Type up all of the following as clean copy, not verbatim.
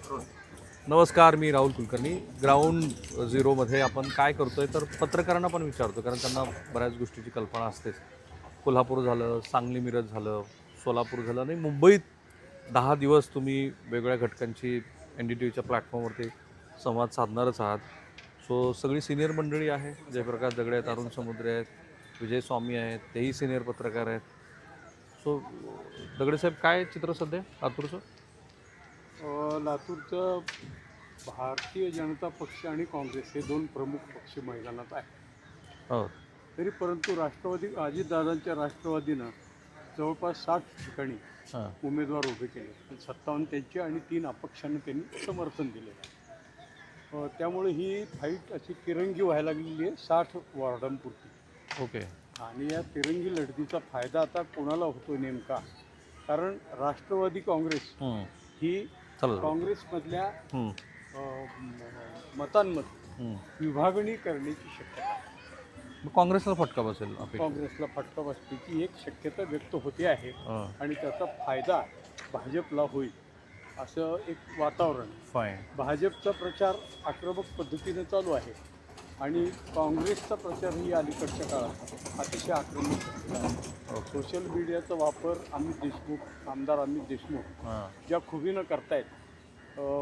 नमस्कार, मी राहुल कुलकर्णी. ग्राउंड झिरोमध्ये आपण काय करतोय तर पत्रकारांना पण विचारतो, कारण त्यांना बऱ्याच गोष्टीची कल्पना असतेच. कोल्हापूर झालं, सांगली मिरज झालं, सोलापूर झालं आणि मुंबईत 10 दिवस तुम्ही वेगवेगळ्या घटकांची एन डी टी व्हीच्या प्लॅटफॉर्मवरती संवाद साधणारच आहात. सो सगळी सिनियर मंडळी आहे. जयप्रकाश दगडे आहेत, अरुण समुद्रे आहेत, विजय स्वामी आहेत, तेही सिनियर पत्रकार आहेत. सो दगडे साहेब, काय चित्र सध्या लातूरचं? लातूरचं भारतीय जनता पक्ष आणि काँग्रेस हे दोन प्रमुख पक्ष मैदानात आहेत. हो. तरी परंतु राष्ट्रवादी अजितदादांच्या राष्ट्रवादीनं जवळपास 60 ठिकाणी हां. उमेदवार उभे केले. 57 त्यांचे आणि 3 अपक्षांना त्यांनी समर्थन दिलेलं आहे. त्यामुळे ही फाईट अशी तिरंगी व्हायला लागलेली आहे 60 वॉर्डांपुरती. ओके. आणि या तिरंगी लढतीचा फायदा आता कोणाला होतो नेमका? कारण राष्ट्रवादी काँग्रेस ही चला. काँग्रेसमधल्या हं. मतांमध्ये हं. विभागणी करण्याची शक्यता आहे. मग काँग्रेसला फटका बसेल अपेक्षा. काँग्रेसला फटका बसण्याची एक शक्यता व्यक्त होते आहे हां. आणि त्याचा फायदा भाजपला होईल असं एक वातावरण. फाईन. भाजपचा प्रचार आक्रमक पद्धतीने चालू आहे आणि काँग्रेसचा प्रचारही अलीकडच्या काळात अतिशय आक्रमक झालेला आहे. सोशल मीडियाचा वापर आमदार अमित देशमुख हां. ज्या खुबीनं करतायत,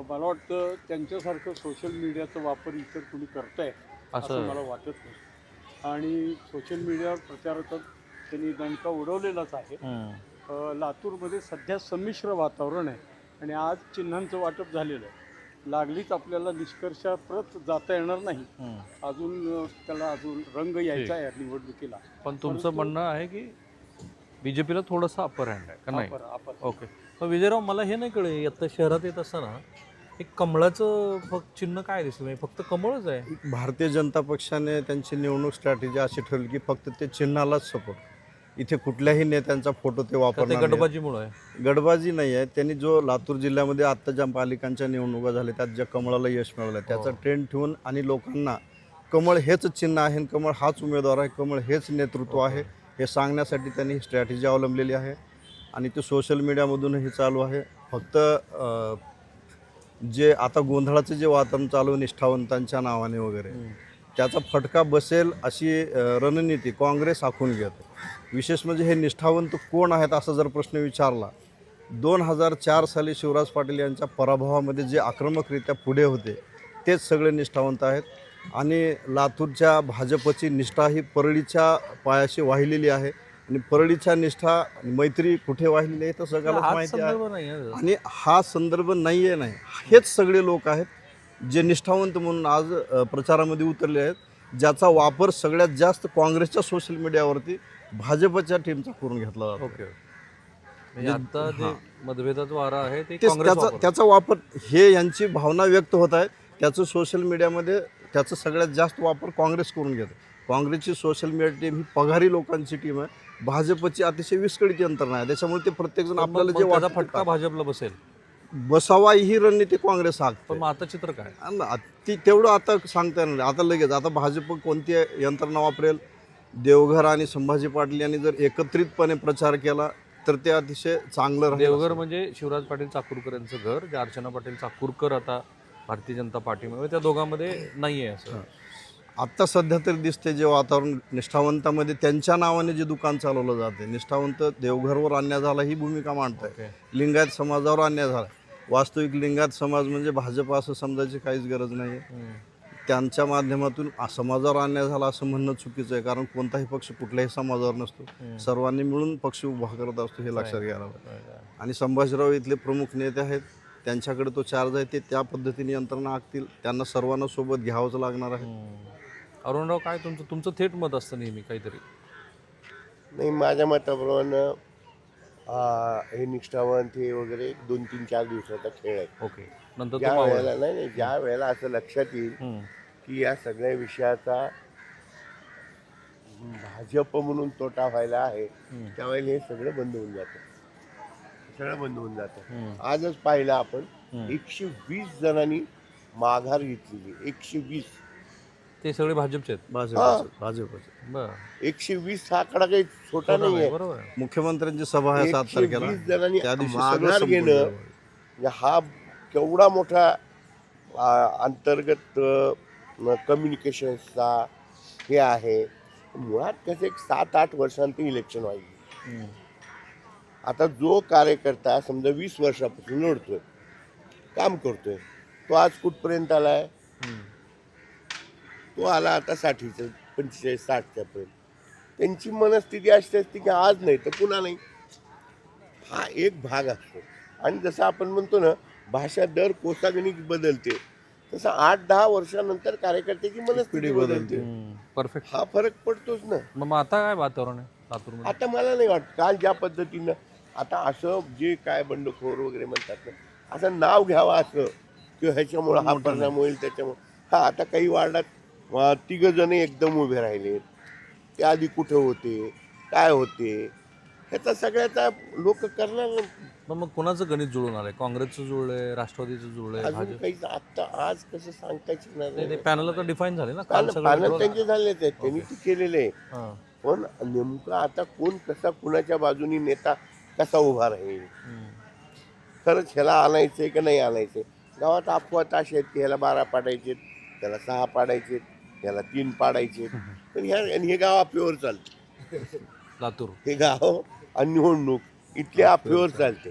मला वाटतं त्यांच्यासारखं सोशल मिडियाचा वापर इतर कुणी करताय असं मला वाटत नाही. आणि सोशल मीडियावर प्रचाराचा त्यांनी दणका उडवलेलाच आहे. लातूरमध्ये सध्या संमिश्र वातावरण आहे आणि आज चिन्हांचं वाटप झालेलं आहे. लागलीच आपल्याला निष्कर्षाप्रत जाता येणार नाही, त्याला अजून रंग यायचा आहे निवडणुकीला. पण तुमचं म्हणणं आहे की बीजेपीला थोडंसं अपर हँड आहे का नाही? ओके. पण विजयराव, मला हे नाही कळे, आता शहरात येत असताना एक कमळाचं फक्त चिन्ह काय दिसलं नाही, फक्त कमळच आहे. भारतीय जनता पक्षाने त्यांची निवडणूक स्ट्रॅटेजी अशी ठरवली की फक्त ते चिन्हालाच सपोर्ट. इथे कुठल्याही नेत्यांचा फोटो ते वापरणार नाही. गटबाजीमुळे आहे. गडबाजी नाही आहे. त्यांनी जो लातूर जिल्ह्यामध्ये आत्ता ज्या पालिकांच्या निवडणुका झाल्या त्यात ज्या कमळाला यश मिळालं त्याचा ट्रेंड ठेवून आणि लोकांना कमळ हेच चिन्ह आहे, कमळ हाच उमेदवार आहे, कमळ हेच नेतृत्व आहे हे सांगण्यासाठी त्यांनी ही स्ट्रॅटेजी अवलंबलेली आहे. आणि ते सोशल मीडियामधूनही चालू आहे. फक्त जे आता गोंधळाचं जे वातावरण चालू आहे निष्ठावंतांच्या नावाने वगैरे, त्याचा फटका बसेल अशी रणनीती काँग्रेस आखून घेतो. विशेष म्हणजे हे निष्ठावंत कोण आहेत असा जर प्रश्न विचारला, 2004 साली शिवराज पाटील यांच्या पराभवामध्ये जे आक्रमकरित्या पुढे होते तेच सगळे निष्ठावंत आहेत. आणि लातूरच्या भाजपची निष्ठा ही परळीच्या पायाशी वाहिलेली आहे आणि परळीच्या निष्ठा मैत्री कुठे वाहिलेली आहे तर सगळ्यालाच माहिती आहे. आणि हा संदर्भ नाही आहे, नाही, हेच सगळे लोक आहेत जे निष्ठावंत म्हणून आज प्रचारामध्ये उतरले आहेत, ज्याचा वापर सगळ्यात जास्त काँग्रेसच्या सोशल मीडियावरती भाजपच्या टीमचा करून घेतला जातो. ओके. म्हणजे आता जे मतभेदाचा वारा आहे ते त्याचा वापर हे यांची भावना व्यक्त होत आहे, त्याचं सोशल मीडियामध्ये त्याचा सगळ्यात जास्त वापर काँग्रेस करून घेतो. काँग्रेसची सोशल मीडिया टीम ही पगारी लोकांची टीम आहे. भाजपची अतिशय विस्कळीत यंत्रणा आहे. त्याच्यामुळे ते प्रत्येकजण आपल्याला जे वाटतं फटका भाजपला बसेल बसावा ही रणनीती काँग्रेस हाकते. पण मग आता चित्र काय? ती तेवढं आता सांगता येणार नाही. आता लगेच आता भाजप कोणती यंत्रणा वापरेल, देवघर आणि संभाजी पाटील यांनी जर एकत्रितपणे प्रचार केला तर ते अतिशय चांगलं राहील. देवघर म्हणजे शिवराज पाटील चाकूरकर यांचं घर, जे अर्चना पाटील चाकूरकर आता भारतीय जनता पार्टीमध्ये, त्या दोघांमध्ये नाही आहे असं आत्ता सध्या तरी दिसते. जे वातावरण निष्ठावंतामध्ये त्यांच्या नावाने जे दुकान चालवलं जाते, निष्ठावंत देवघरवर अन्याय झाला ही भूमिका मांडत आहे. लिंगायत समाजावर अन्याय झाला. वास्तविक लिंगायत समाज म्हणजे भाजप असं समजायची काहीच गरज नाही आहे. त्यांच्या माध्यमातून समाजावर अन्याय झाला असं म्हणणं चुकीचं आहे, कारण कोणताही पक्ष कुठल्याही समाजावर नसतो, सर्वांनी मिळून पक्ष उभा करत असतो, हे लक्षात घ्यायला पाहिजे. आणि संभाजीराव इथले प्रमुख नेते आहेत, त्यांच्याकडे तो चार्ज आहे, ते त्या पद्धतीने यंत्रणा आखतील. त्यांना सर्वांना सोबत घ्यावंच लागणार आहे. अरुणराव, काय तुमचं थेट मत असतं नेहमी काहीतरी? नाही, माझ्या मताप्रमाणे हे निष्ठावंत हे वगैरे 2-3-4 दिवसाचा खेळ आहे. ओके. नंतर ज्या वेळेला ज्या वेळेला असं लक्षात येईल की या सगळ्या विषयाचा भाजप म्हणून तोटा व्हायला आहे, त्यावेळेला हे सगळं बंद होऊन जातं. आजच पाहिलं आपण 120 जणांनी माघार घेतलेली. 120 ते सगळे भाजपचे आहेत. भाजपचे 120 हा आकडा काही छोटा नाही आहे. बरोबर. मुख्यमंत्र्यांची सभा आहे 7 तारखेला. 120 जणांनी त्या दिवशी माघार घेणं हा केवढा मोठा अंतर्गत कम्युनिकेशन्सचा हे आहे. मुळात कसं एक 7-8 वर्षांनी इलेक्शन व्हायची. आता जो कार्यकर्ता समजा 20 वर्षापासून लढतोय, काम करतोय, तो आज कुठपर्यंत आलाय? तो आला आता 60च्या 45-60च्या पर्यंत. त्यांची मनस्थिती अशी असते की आज नाही तर पुन्हा नाही. हा एक भाग असतो. आणि जसं आपण म्हणतो ना, भाषा दर कोसागणिक बदलते, तसं 8-10 वर्षानंतर कार्यकर्त्याची मनस्थिती बदलते. परफेक्ट. हा फरक पडतोच ना. मग आता काय वातावरण आहे लातूरमध्ये? आता मला नाही वाटत काल ज्या पद्धतीनं आता असं जे काय बंडखोर वगैरे म्हणतात ना, असं नाव घ्यावं असं किंवा ह्याच्यामुळं हा परिणाम होईल त्याच्यामुळं. हा आता काही वार्डात 3 जण एकदम उभे राहिले. ते आधी कुठे होते, काय होते, ह्याचा सगळ्याचा लोक करणार नाही. मग कोणाचं गणित जुळून आलंय? काँग्रेसचं जुळलंय, राष्ट्रवादीचं जुळलंय, अजून भाजप? काही आता आज कसं सांगताच येणार नाही नाही. पॅनल तर डिफाईन झाले ना काल सगळं पॅनल withdraw त्यांचे झालेच आहेत, त्यांनी ते केलेले आहे. हां. पण नेमकं आता कोण कसा कुणाच्या बाजूनी नेता कसा उभा राहील, खरंच ह्याला आणायचंय का नाही आणायचंय. गावात अफवा अशा आहेत की ह्याला 12 पाडायचे, त्याला 6 पाडायचे, ह्याला 3 पाडायचे. पण हे गाव अफवेवर चालते. लातूर. हे गाव आणि निवडणूक इतके अफवेवर चालते.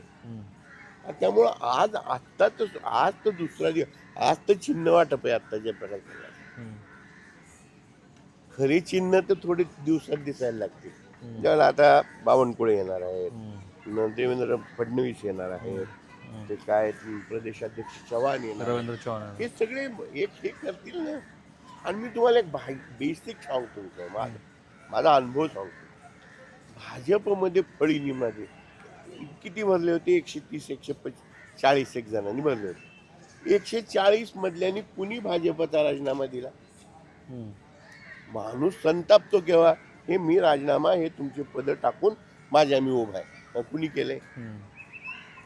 त्यामुळं आज तर दुसरा दिवस, आज तर चिन्ह वाटप आहे. आत्ताच्या प्रकारचे खरी चिन्ह तर थोडे दिवसात दिसायला लागतील. ज्यावेळेला आता बावनकुळे येणार आहेत, देवेंद्र फडणवीस येणार आहेत, ते काय प्रदेशाध्यक्ष चव्हाण येणार, रवींद्र चव्हाण. हे सगळे एक हे करतील ना. आणि मी तुम्हाला एक बेसिक सांगतो, माझा अनुभव सांगतो. भाजपमध्ये फळीनीमध्ये किती भरले होते? 130-140 एक जणांनी भरले होते. 140 मधल्यानी कुणी भाजपचा राजीनामा दिला? माणूस संतापतो केव्हा? हे मी राजीनामा, हे तुमचे पद टाकून माझ्या मी उभा आहे. कुणी केलंय?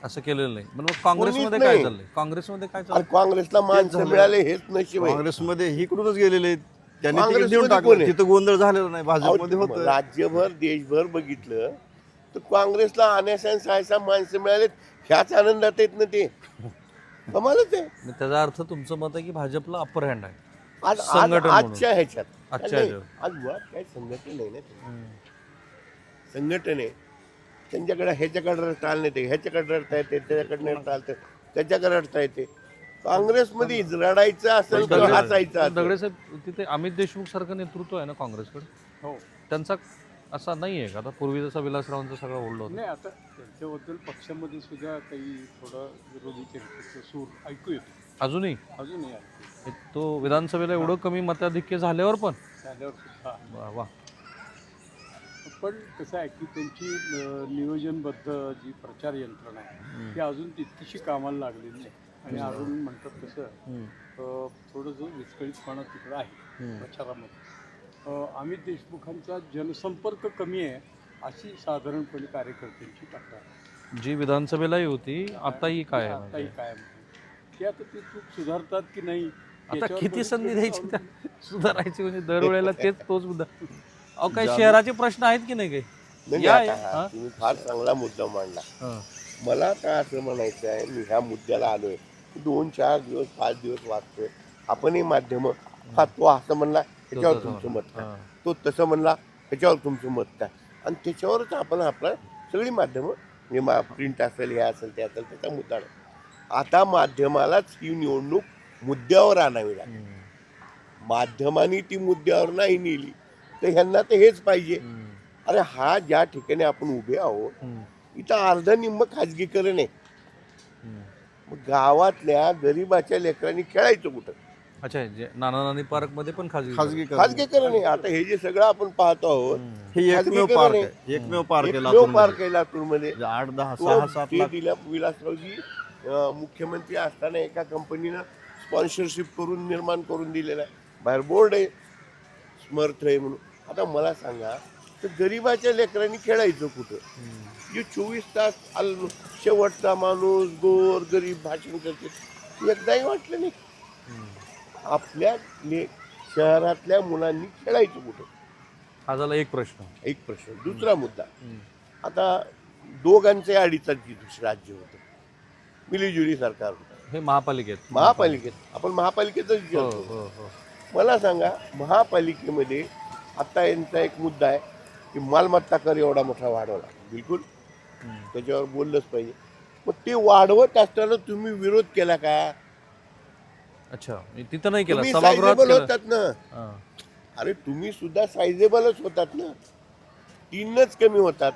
असं केलेलं नाही. मग काँग्रेसमध्ये कोणीच काय नाही. चाललंय? काँग्रेसमध्ये काय आणि चाललंय? काँग्रेसला माणसं मिळाले हेच नशीब आहे. काँग्रेसमध्ये इकडूनच गेलेले आहेत. त्यांनी तिकीट काँग्रेसमध्ये देऊन कोण टाकलं. आहे? तिथं गोंधळ झालेला नाही. भाजपमध्ये अहो, होतं. राज्यभर देशभर बघितलं तर काँग्रेसला आण्याच्या 6 माणसं मिळालेत, ह्याच आनंदात आहेत ना ते. कमालच आहे. मग त्याचा अर्थ तुमचं मत आहे की भाजपला अपर हँड आहे आज संघटन आजच्या ह्याच्यात आजच्या नाही, ह्याच्यावर. आज मुळात काय संघटन नाही ना ते. संघटन आहे त्यांच्याकडे, ह्याच्याकडे रडता आलं नाही, ते ह्याच्याकडे रडता येते, त्याच्याकडे रडता आलं, त्याच्याकडे रडता येते. काँग्रेसमध्ये रडायचं असेल तर हसायचं असेल. दगडे साहेब, तिथे अमित देशमुख सारखं नेतृत्व आहे ना काँग्रेसकडे. हो. त्यांचा असा नाही आहे का आता पूर्वी जसा विलासरावांचा सगळा होल्ड होता? नाही, आता त्यांच्याबद्दल पक्षामध्ये सुद्धा काही थोडं विरोधी चर्चेचं सूर ऐकू येतो. अजूनही अजूनही ऐकू तो विधानसभेला एवढं कमी मताधिक्य झाल्यावर पण झाल्यावर सुद्धा. वा वा. पण कसं आहे की त्यांची नियोजनबद्ध जी प्रचार यंत्रणा आहे ती अजून तितकीशी कामाला लागलेली नाही. आणि अजून म्हणतात तसं थोडंसं विस्कळीतपणा तिकडं आहे प्रचारामध्ये. अमित देशमुखांचा जनसंपर्क कमी आहे अशी साधारणपणे कार्यकर्त्यांची तक्रार. जी विधानसभेलाही होती, आताही काय आहे? आताही कायम आहे. की आता ती चूक सुधारतात की नाही आता याच्यावर किती बरीच संधी लोकं द्यायची त्या सुधारायची? म्हणजे दरवेळेला तोच मुद्दा. अहो, काही शहराचे प्रश्न आहेत की नाही काही? नाही, या आता हा तुम्ही फार चांगला मुद्दा मांडला. हां. मला काय असं म्हणायचं आहे, मी ह्या मुद्द्याला आलोय 2-4 दिवस 5 दिवस वाचतोय. आपणही माध्यम, हा तो असं म्हणला ह्याच्यावर तुमचं मत काय, तो तसं म्हणला ह्याच्यावर तुमचं मत काय, आणि त्याच्यावरच आपण आपलं सगळी माध्यमं म्हणजे प्रिंट असेल, हे असेल, ते असेल, त्याचा मुद्दा नाही. आता माध्यमालाच ही निवडणूक मुद्द्यावर आणावी लागेल. माध्यमांनी ती मुद्द्यावर नाही नेली तर ह्यांना तर हेच पाहिजे. अरे हा ज्या ठिकाणी आपण उभे आहोत इथं अर्ध निम्म खाजगीकरण आहे. मग गावातल्या गरीबाच्या लेकरांनी खेळायचं कुठं? अच्छा, जे नाना नानी पार्क मध्ये पण खाजगी खाजगीकरण आहे. आता हे जे सगळं आपण पाहतो आहोत हे एकमेव पार्क आहे. एकमेव पार्क आहे एकमेव पार्क आहे लातूरमध्ये. 8, 10, 6, 7 ते लाख दिल्या विलासरावजी मुख्यमंत्री असताना एका कंपनीनं स्पॉन्सरशिप करून निर्माण करून दिलेलं आहे. बाहेर बोर्ड आहे स्मर्थ आहे म्हणून. आता मला सांगा तर गरीबाच्या लेकरांनी खेळायचं कुठं? जे 24 तास शेवटचा माणूस गोर गरीब भाषण करते एकदाही वाटलं नाही. आपल्या शहरातल्या मुलांनी खेळायचं कुठं? हा झाला एक प्रश्न. एक प्रश्न. दुसरा मुद्दा, आता दोघांचे अडीच राज्य होतं, मिलीजुली सरकार होतं. हे महापालिकेत आपण महापालिकेतच हो विचारतो. हो हो मला सांगा, महापालिकेमध्ये आता यांचा एक मुद्दा आहे की मालमत्ता कर एवढा मोठा वाढवला, बिलकुल त्याच्यावर बोललंच पाहिजे. मग ते वाढवत असताना तुम्ही विरोध केला का? अच्छा तिथं नाही केलं, तुम्ही सभागृहात सायझेबल केलं. होतात ना. हां. अरे तुम्ही सुद्धा सायझेबलच होतात ना, 3च कमी होतात.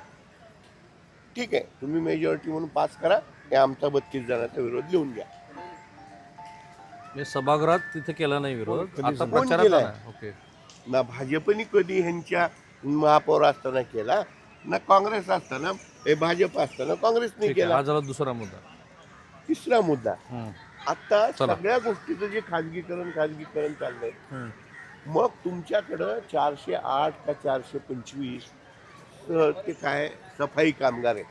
ठीक आहे, तुम्ही मेजॉरिटी म्हणून पास करा, हे आमचा 32 जणांचा विरोध लिहून घ्या. म्हणजे सभागृहात तिथे केला नाही विरोध, आता कोण प्रचारात केलाय? आला. ओके. ना भाजपनी कधी ह्यांच्या महापौर असताना केला, ना काँग्रेस असताना, हे भाजप असताना काँग्रेसने ठीक आहे, केला. हा झाला दुसरा मुद्दा. तिसरा मुद्दा, हम्म. आता चला. सगळ्या गोष्टीचं जे खाजगीकरण चाललंय, हम्म. मग तुमच्याकडं 408 का 425 ते काय सफाई कामगार आहेत.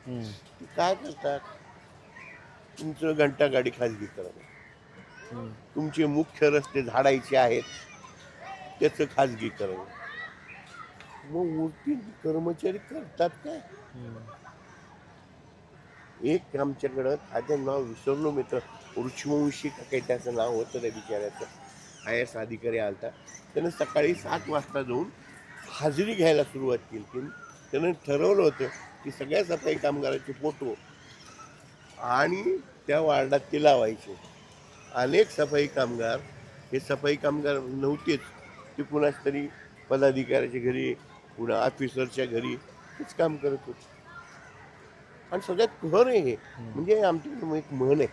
हम्म. ते काय करतात? तुमचं घंटागाडी खाजगीकरण, हम्म. तुमचे मुख्य रस्ते झाडायचे आहेत त्याचं खाजगीकरण. मग उरती कर्मचारी करतात काय? एक आमच्याकडं त्याचं नाव विसरलो मित्र, ऋषीवंशी का काही त्याचं नाव होतं त्या बिचाऱ्याचं, IAS अधिकारी आलता. त्यानं सकाळी 7 वाजता जाऊन हाजरी घ्यायला सुरुवात केली. त्यानं ठरवलं होतं की सगळ्या सफाई कामगाराचे फोटो आणि त्या वार्डात ते लावायचे. अनेक सफाई कामगार हे सफाई कामगार नव्हतेच, ते कुणाच तरी पदाधिकाऱ्याच्या घरी, कुणा ऑफिसरच्या घरी हेच काम करत होते. आणि सगळ्यात घर आहे हे, म्हणजे आमच्याकडे एक म्हण आहे,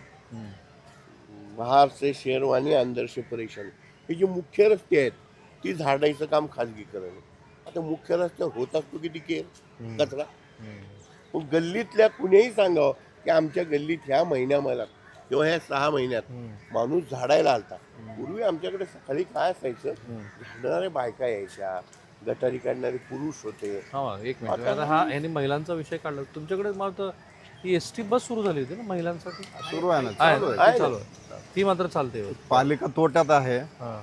बाहर से शेरवानी अंदर से परेशानी. हे जे मुख्य रस्ते आहेत ती झाडायचं काम खाजगीकरण आहे. आता मुख्य रस्त्यावर होत असतो किती केर कचरा. मग गल्लीतल्या कुणीही सांगावं की आमच्या गल्लीत ह्या महिन्यामध्ये किंवा ह्या 6 महिन्यात माणूस झाडायला आलता. पूर्वी आमच्याकडे सकाळी काय असायचं, झाडणाऱ्या बायका यायच्या, गटारी काढणारे पुरुष होते. हा एक मिनिट, आता हा यांनी महिलांचा विषय काढला. तुमच्याकडे मला तर ही एसटी बस सुरू झाली होती ना महिलांसाठी? सुरू आहे ना. आहे, ती चालू आहे. ती मात्र चालते. पालिका तोट्यात आहे, हां.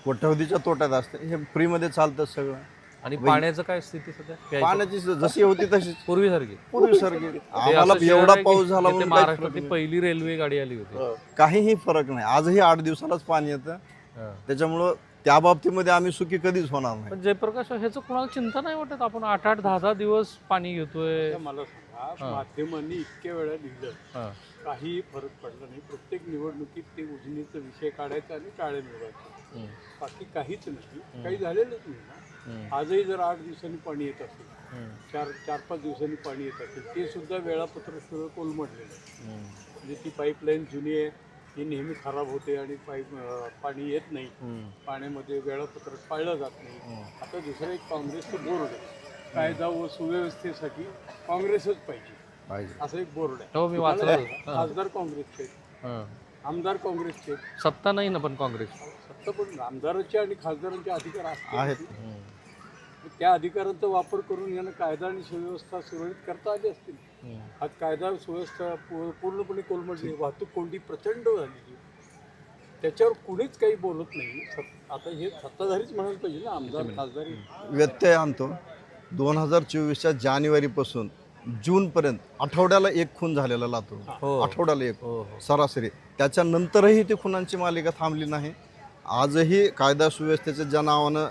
कोट्यवधीच्या तोट्यात असते. हे फ्रीमध्ये चालतं सगळं. आणि पाण्याचं काय स्थिती सध्या प्यायचं? पाण्याची जशी होती तशीच पूर्वीसारखी पूर्वीसारखी. हे आम्हाला असं शहर एवढा आहे की पाऊस झाला जिथे म्हणून काही महाराष्ट्रातली पहिली रेल्वे गाडी आली होती. काहीही फरक नाही. आजही 8 दिवसालाच पाणी येतं, हां. त्याच्यामुळं त्या बाबतीमध्ये आम्ही सुखी कधीच होणार नाही. पण जयप्रकाश ह्याचं कुणाला चिंता नाही वाटत? आपण 8-8, 10-10 दिवस पाणी घेतोय. आता मला सांगा, माध्यमांनी इतक्या वेळा लिहिलं, हां. काही फरक पडला नाही. प्रत्येक निवडणुकीत ते उजनीचा विषय काढायचा आणि टाळे मिळवायचे, बाकी काहीच नाही. काही झालेलंच नाही ना. आजही जर 8 दिवसांनी पाणी येत असेल, 4-5 दिवसांनी पाणी येत असेल, ते सुद्धा वेळापत्रक सगळं कोलमडलेलं आहे. म्हणजे ती पाईपलाईन जुनी आहे, ती नेहमी खराब होते आणि पाणी येत नाही. पाण्यामध्ये वेळापत्रक पाळलं जात नाही. आता दुसरं एक काँग्रेसचं बोर्ड आहे, कायदा व सुव्यवस्थेसाठी काँग्रेसच पाहिजे असं एक बोर्ड आहे. हो, मी वाचलं होतं. खासदार काँग्रेसचे, हां. आमदार काँग्रेसचे. सत्ता नाही ना पण काँग्रेस. सत्ता पण आमदारांचे आणि खासदारांचे अधिकार आहेत. असतात. त्या अधिकारांचा वापर करून यांना कायदा आणि सुव्यवस्था सुरळीत करता आली असतील. आज कायदा सुव्यवस्था पूर्णपणे कोलमडली, वाहतूक कोंडी प्रचंड झालेली, त्याच्यावर कुणीच काही बोलत नाही. आता हे सत्ताधारीच म्हणायला पाहिजे ना, आमदार खासदारी. व्यत्यय आणतो. 2024च्या जानेवारीपासून जूनपर्यंत आठवड्याला 1 खून झालेला लातूर. आठवड्याला 1 सरासरी. त्याच्यानंतरही ती खुनांची मालिका थांबली नाही. आजही कायदा सुव्यवस्थेच्या ज्या नावानं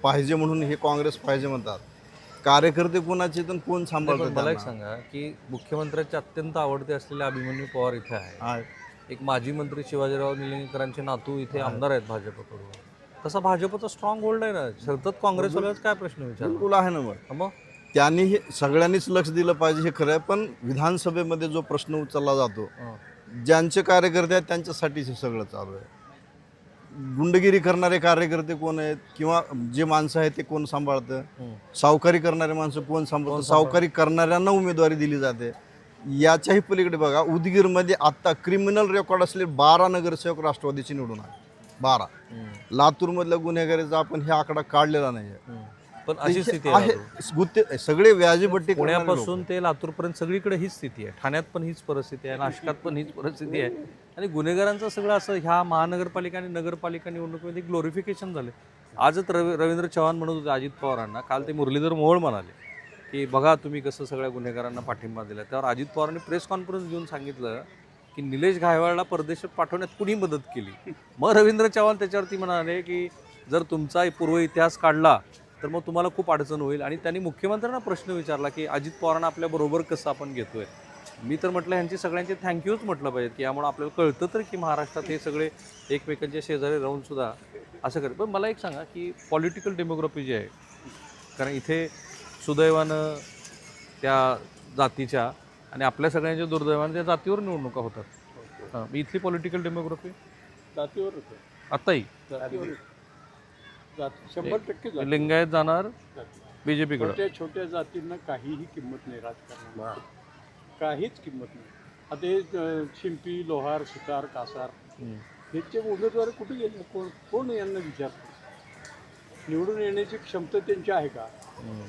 पाहिजे म्हणून हे काँग्रेस पाहिजे म्हणतात, कार्यकर्ते कोणाचे तर कोण सांभाळतात? मला एक सांगा की मुख्यमंत्र्यांचे अत्यंत आवडते असलेले अभिमन्यू पवार इथे आहे. एक माजी मंत्री शिवाजीराव निलंगेकरांचे नातू इथे आमदार आहेत भाजपकडून. तसा भाजपचा स्ट्रॉंग होल्ड आहे ना, सतत काँग्रेसवाल्याच काय प्रश्न विचार बिलकुल आहे ना. मग त्यांनी सगळ्यांनीच लक्ष दिलं पाहिजे हे खरं आहे. पण विधानसभेमध्ये जो प्रश्न उचलला जातो, ज्यांचे कार्यकर्ते आहेत त्यांच्यासाठी हे सगळं चालू आहे. गुंडगिरी करणारे कार्यकर्ते कोण आहेत किंवा जे माणसं आहेत ते कोण सांभाळतं? सावकारी करणारे माणसं कोण सांभाळतं? सावकारी करणाऱ्यांना उमेदवारी दिली जाते. याच्याही पलीकडे बघा, उदगीरमध्ये आत्ता क्रिमिनल रेकॉर्ड असलेले 12 नगरसेवक राष्ट्रवादीचे निवडून आले. 12. लातूरमधल्या गुन्हेगारीचा आपण हे आकडा काढलेला नाही आहे. पण अशी स्थिती आहे. गुत्ते सगळे व्याजीपट्टी पुण्यापासून ते लातूरपर्यंत सगळीकडे हीच स्थिती आहे. ठाण्यात पण हीच परिस्थिती आहे, नाशिकात पण हीच परिस्थिती आहे. आणि गुन्हेगारांचं सगळं असं ह्या महानगरपालिका आणि नगरपालिका निवडणुकीमध्ये ग्लोरिफिकेशन झाले. आजच रवींद्र चव्हाण म्हणत होते अजित पवारांना, काल ते मुरलीधर मोहोळ म्हणाले की बघा तुम्ही कसं सगळ्या गुन्हेगारांना पाठिंबा दिला. त्यावर अजित पवारांनी प्रेस कॉन्फरन्स घेऊन सांगितलं की निलेश घायवाळला परदेशात पाठवण्यात कुणी मदत केली. मग रवींद्र चव्हाण त्याच्यावरती म्हणाले की जर तुमचा पूर्व इतिहास काढला तर मग तुम्हाला खूप अडचण होईल. आणि त्यांनी मुख्यमंत्र्यांना प्रश्न विचारला की अजित पवारांना आपल्याबरोबर कसं आपण घेतोय. मी तर म्हटलं ह्यांची सगळ्यांचे थँक्यूच म्हटलं पाहिजे की यामुळे आपल्याला कळतं तर की महाराष्ट्रात हे सगळे एकमेकांच्या शेजारी राहून सुद्धा असं करत. पण मला एक सांगा की पॉलिटिकल डेमोग्राफी जी आहे, कारण इथे सुदैवानं त्या जातीच्या आणि आपल्या सगळ्यांच्या दुर्दैवानं त्या जातीवर निवडणुका होतात. हां, मग इथली पॉलिटिकल डेमोग्राफी जातीवर होतं, आत्ताही जातीवर जाती 100% जाती. लिंगायत जाणार बीजेपीकडं. छोट्या छोट्या जातींना काहीही किंमत नाही राजकारणात, काहीच किंमत नाही. आता हे शिंपी, लोहार, सुतार, कासार ह्याचे उमेदवार कुठे गेले? कोण यांना विचारतं? निवडून येण्याची क्षमता त्यांची आहे का?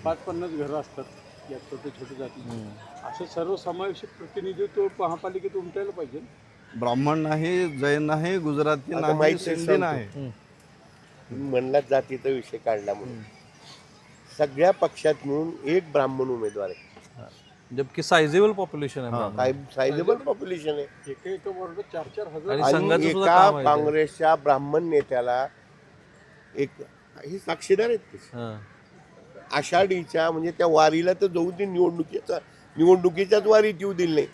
5-50 घरं असतात या छोट्या छोट्या जाती. असं सर्वसमावेशक प्रतिनिधित्व महापालिकेत उमटायला पाहिजे. ब्राह्मण नाही, जैन नाही, गुजराती आता नाही, माहिती सिंधी सांगतो. नाही. तुम्ही म्हणलात जातीचा विषय काढला म्हणून सगळ्या पक्षात मिळून एक ब्राह्मण उमेदवार आहे. जबकि साइजेबल पॉप्युलेशन आहे. काय सायझेबल पॉप्युलेशन आहे. एका वर्ग 4-4 हजार. आणि आणि संघाचं सुद्धा एका काम आहे ते. काँग्रेसच्या ब्राह्मण नेत्याला एक हे साक्षीदार आहेत ते. हां. आषाढीच्या म्हणजे त्या वारीला तर जाऊ दे, निवडणुकीच्याच वारीत येऊ दिली नाही.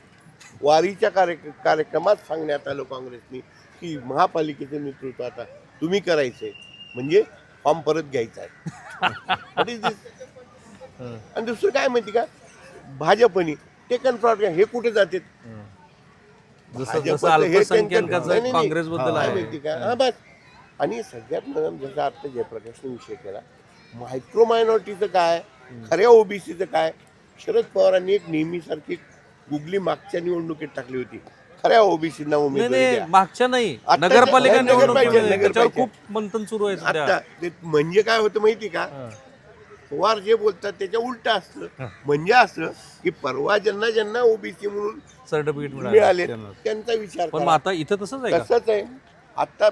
वारीच्या कार्यक्रमात सांगण्यात आलं काँग्रेसनी की महापालिकेचं नेतृत्व आता तुम्ही करायचंय, म्हणजे फॉर्म परत घ्यायचा आहे. What is this? आणि दुसरं काय माहिती का, भाजपनी टेकन फ्रॉड हे कुठे जाते? जसं अल्पसंख्याकाचं काँग्रेसबद्दल काय आहे. माहिती का, हा बस. आणि सगळ्यात मॅडम जसं आता जयप्रकाशने विषय केला, मायक्रो मायनॉरिटीचं काय, खऱ्या ओबीसीचं काय. शरद पवारांनी एक नेहमीसारखी गुगली मागच्या निवडणुकीत टाकली होती, खऱ्या ओबीसीना नाही उमेदवारी नाही, द्या. मागच्या नाही, आता नगरपालिका ते- नगरपालिका- निवडणूक त्याच्यावर नगरपालिका. खूप मंथन सुरू आहे सध्या. आता ते म्हणजे काय होतं माहिती का, हां. पवार जे बोलतात त्याच्या उलट असतं. म्हणजे असं की परवा ज्यांना ओबीसी म्हणून सर्टिफिकेट मिळाले त्यांचा विचार पण मग करा. आता इथं तसंच आहे का? तसंच आहे आता.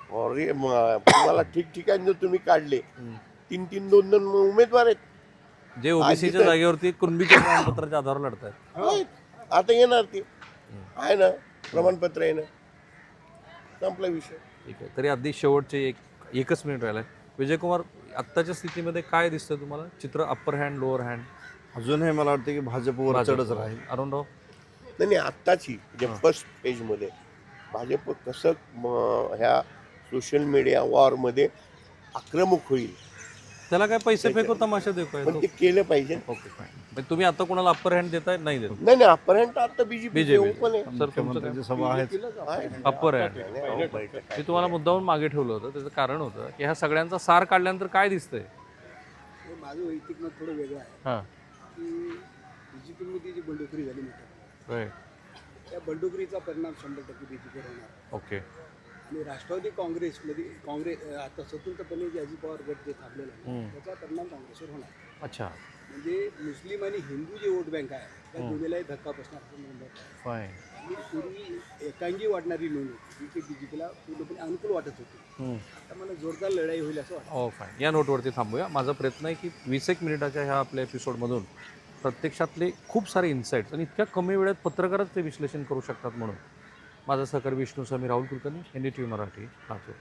तुम्हाला ठिकठिकाणी जर तुम्ही काढले 3-3, 2-2 उमेदवार आहेत. जे ओबीसीच्या जागेवरती कुणबीच्या प्रमाणपत्राच्या आधारावर लढत आहेत. आहेत. आता येणार ते आहे ना, प्रमाणपत्र आहे ना, संपला विषय. ठीक आहे. तरी अगदी शेवटचे एकच मिनिट राहिलाय. विजयकुमार, आत्ताच्या स्थितीमध्ये काय दिसतंय तुम्हाला चित्र? Upper hand, lower hand? अजूनही मला वाटतं की भाजपवर चढच राहील. अरुणराव? नाही आत्ताची जे फर्स्ट फेजमध्ये भाजप कसं ह्या सोशल मीडिया वॉरमध्ये आक्रमक होईल, त्याला काय पैसे फेको तमाशा देऊ काय? पण ते केलं पाहिजे. Okay fine. तुम्ही आता कोणाला अप्पर हँड देताय? नाही देत. नाही अपरंट आता बीजेपी ओपन आहे. सर तुमचं काय? सभा आहे. Upper hand. मी तुम्हाला मुद्दाहून मागे ठेवलं होतं, त्याचं कारण होतं की ह्या सगळ्यांचा सार काढल्यानंतर काय दिसतंय? माझं वैयक्तिक मत थोडं वेगळं आहे हां, की बीजेपीमध्ये जी बंडखोरी झाली म्हणतात, राईट. त्या बंडखोरीचा परिणाम 100% बीजेपीवर होणार. ओके. आणि राष्ट्रवादी काँग्रेस आता स्वतंत्रपणे जे अजित पवार गट जे थांबलेला आहे त्याचा परिणाम काँग्रेसवर होणार. अच्छा, म्हणजे मुस्लिम आणि हिंदू जे वोट बँक आहे त्या दोन्हीलाही धक्का बसणार असं म्हणतात. फाईन. आणि पूर्वी एकांगी वाढणारी निवडणूक जी की बीजेपीला पूर्णपणे अनुकूल वाटत होती, आता मला जोरदार लढाई होईल असं वाटतं. हो फाईन. या नोटवरती थांबूया. माझा प्रयत्न आहे की 20 मिनिटाच्या ह्या आपल्या एपिसोडमधून प्रत्यक्षातले खूप सारे इन्साईट्स आणि इतक्या कमी वेळात पत्रकारच ते विश्लेषण करू शकतात म्हणून माझा सहकारी विष्णू स्वामी, राहुल कुलकर्णी, NDTV मराठी, लातूर.